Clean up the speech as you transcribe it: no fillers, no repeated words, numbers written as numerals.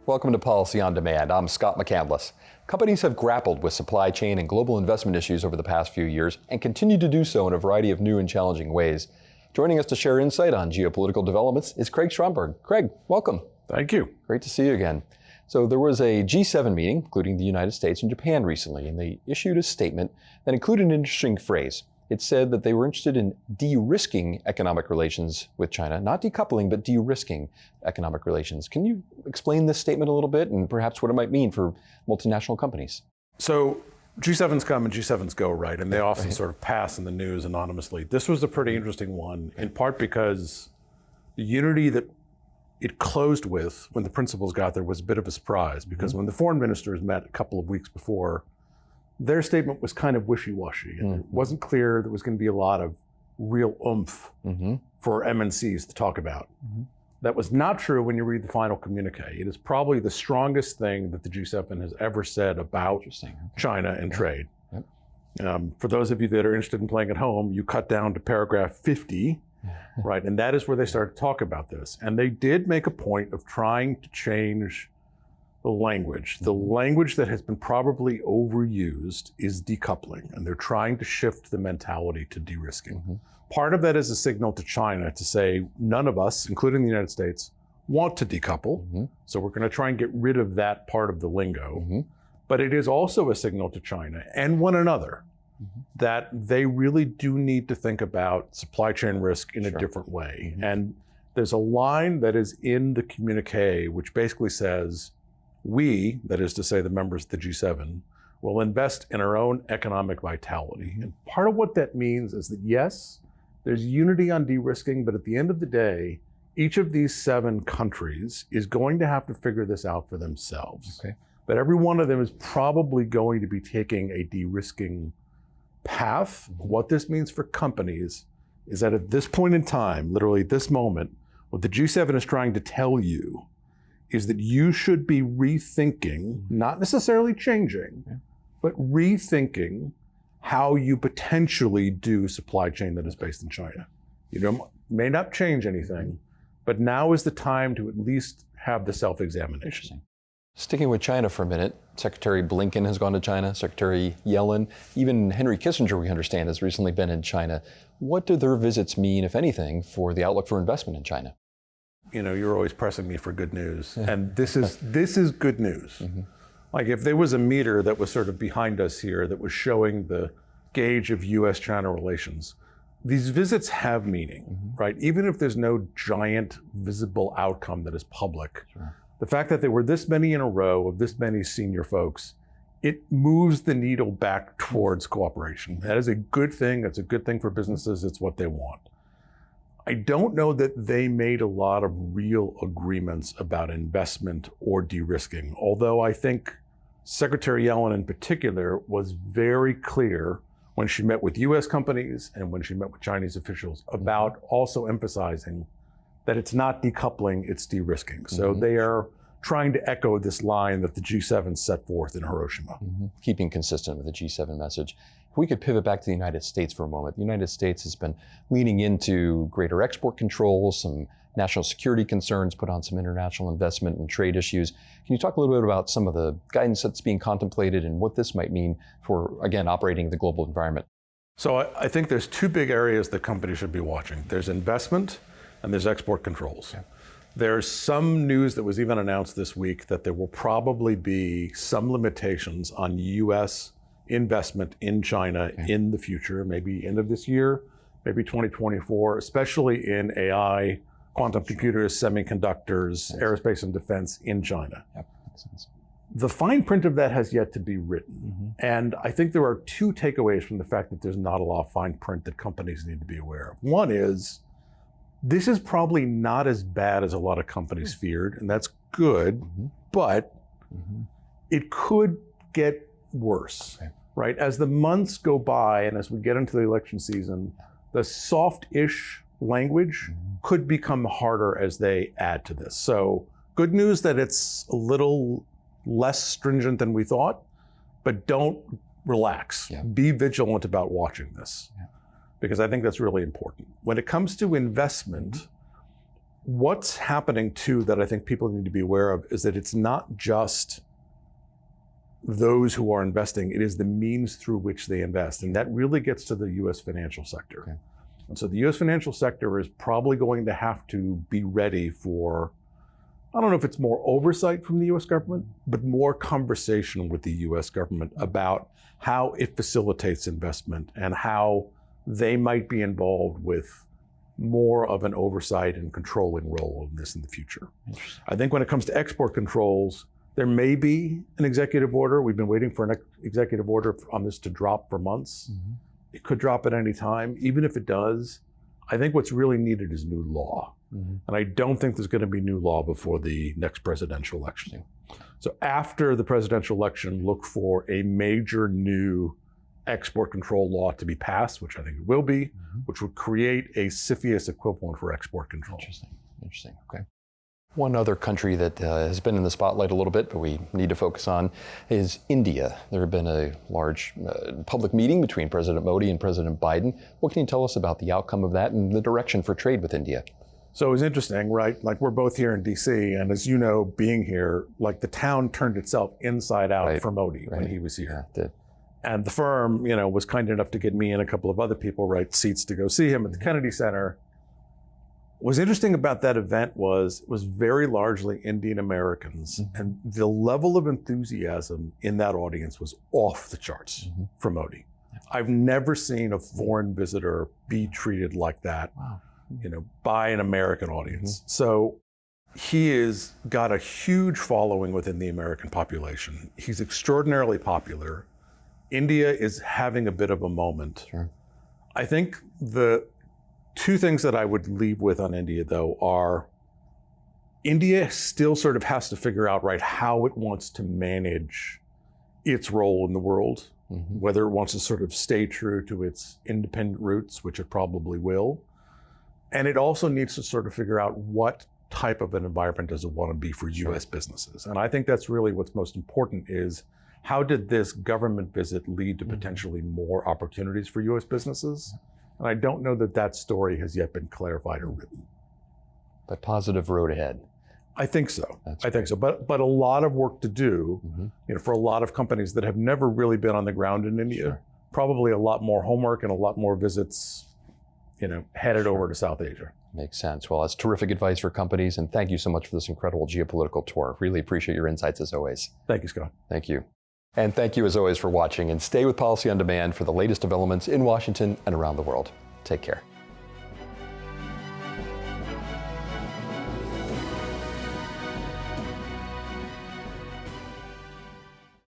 Welcome to Policy on Demand. I'm Scott McCandless. Companies have grappled with supply chain and global investment issues over the past few years and continue to do so in a variety of new and challenging ways. Joining us to share insight on geopolitical developments is Craig Stromberg. Craig, welcome. Thank you. Great to see you again. So there was a G7 meeting, including the United States and Japan recently, and they issued a statement that included an interesting phrase. It said that they were interested in de-risking economic relations with China, not decoupling, but de-risking economic relations. Can you explain this statement a little bit and perhaps what it might mean for multinational companies? So G7s come and G7s go, right? And they often sort of pass in the news anonymously. This was a pretty interesting one, in part because the unity that it closed with when the principals got there was a bit of a surprise, because when the foreign ministers met a couple of weeks before, their statement was kind of wishy-washy. And it wasn't clear there was going to be a lot of real oomph for MNCs to talk about. That was not true when you read the final communique. It is probably the strongest thing that the G7 has ever said about China and trade. For those of you that are interested in playing at home, you cut down to paragraph 50, right? And that is where they started to talk about this. And they did make a point of trying to change the language. The language that has been probably overused is decoupling, and they're trying to shift the mentality to de-risking. Part of that is a signal to China to say, none of us, including the United States, want to decouple, so we're going to try and get rid of that part of the lingo. But it is also a signal to China and one another that they really do need to think about supply chain risk in a different way. And there's a line that is in the communique which basically says, we, that is to say the members of the G7, will invest in our own economic vitality. And part of what that means is that, yes, there's unity on de-risking, but at the end of the day, each of these 7 countries is going to have to figure this out for themselves. But every one of them is probably going to be taking a de-risking path. What this means for companies is that at this point in time, literally this moment, what the G7 is trying to tell you is that you should be rethinking, not necessarily changing, but rethinking how you potentially do supply chain that is based in China. You may not change anything, but now is the time to at least have the self-examination. Sticking with China for a minute, Secretary Blinken has gone to China, Secretary Yellen, even Henry Kissinger, we understand, has recently been in China. What do their visits mean, if anything, for the outlook for investment in China? You know, you're always pressing me for good news, and this is good news. Like if there was a meter that was sort of behind us here that was showing the gauge of US-China relations, these visits have meaning, right? Even if there's no giant visible outcome that is public, the fact that there were this many in a row of this many senior folks, it moves the needle back towards cooperation. That is a good thing. That's a good thing for businesses. It's what they want. I don't know that they made a lot of real agreements about investment or de-risking, although I think Secretary Yellen in particular was very clear when she met with US companies and when she met with Chinese officials about also emphasizing that it's not decoupling, it's de-risking. So they are trying to echo this line that the G7 set forth in Hiroshima. Keeping consistent with the G7 message. If we could pivot back to the United States for a moment. The United States has been leaning into greater export controls, some national security concerns, put on some international investment and trade issues. Can you talk a little bit about some of the guidance that's being contemplated and what this might mean for, again, operating the global environment? So I think there's 2 big areas that companies should be watching. There's investment and there's export controls. There's some news that was even announced this week that there will probably be some limitations on US investment in China in the future, maybe end of this year, maybe 2024, especially in AI, quantum computers, semiconductors, aerospace and defense in China. Makes sense. The fine print of that has yet to be written. And I think there are 2 takeaways from the fact that there's not a lot of fine print that companies need to be aware of. One is, this is probably not as bad as a lot of companies feared, and that's good, but it could get worse, right? As the months go by and as we get into the election season, the soft-ish language could become harder as they add to this. So good news that it's a little less stringent than we thought, but don't relax. Be vigilant about watching this, because I think that's really important. When it comes to investment, what's happening too that I think people need to be aware of is that it's not just those who are investing, it is the means through which they invest. And that really gets to the US financial sector. Okay. And so the US financial sector is probably going to have to be ready for, I don't know if it's more oversight from the US government, but more conversation with the US government about how it facilitates investment and how they might be involved with more of an oversight and controlling role in this in the future. I think when it comes to export controls, there may be an executive order. We've been waiting for an executive order on this to drop for months. Mm-hmm. It could drop at any time. Even if it does, I think what's really needed is new law. Mm-hmm. And I don't think there's going to be new law before the next presidential election. So after the presidential election, look for a major new export control law to be passed, which I think it will be, mm-hmm. which would create a CFIUS equivalent for export control. Interesting. Okay. One other country that has been in the spotlight a little bit, but we need to focus on, is India. There had been a large public meeting between President Modi and President Biden. What can you tell us about the outcome of that and the direction for trade with India? So it was interesting, right? Like, we're both here in DC, and as you know, being here, like, the town turned itself inside out for Modi when he was here. Yeah, it did. And the firm, was kind enough to get me and a couple of other people, seats to go see him at the Kennedy Center. What's interesting about that event was it was very largely Indian Americans, mm-hmm. and the level of enthusiasm in that audience was off the charts mm-hmm. for Modi. I've never seen a foreign visitor be treated like that, wow. By an American audience. Mm-hmm. So he has got a huge following within the American population. He's extraordinarily popular. India is having a bit of a moment. Sure. I think the two things that I would leave with on India, though, are India still sort of has to figure out, how it wants to manage its role in the world, mm-hmm. whether it wants to sort of stay true to its independent roots, which it probably will. And it also needs to sort of figure out what type of an environment does it want to be for US businesses. And I think that's really what's most important is, how did this government visit lead to potentially more opportunities for US businesses? And I don't know that story has yet been clarified or written. But positive road ahead. I think so. I think so. But a lot of work to do, mm-hmm. For a lot of companies that have never really been on the ground in India. Sure. Probably a lot more homework and a lot more visits, headed sure. over to South Asia. Makes sense. Well, that's terrific advice for companies. And thank you so much for this incredible geopolitical tour. Really appreciate your insights as always. Thank you, Scott. Thank you. And thank you as always for watching, and stay with Policy on Demand for the latest developments in Washington and around the world. Take care.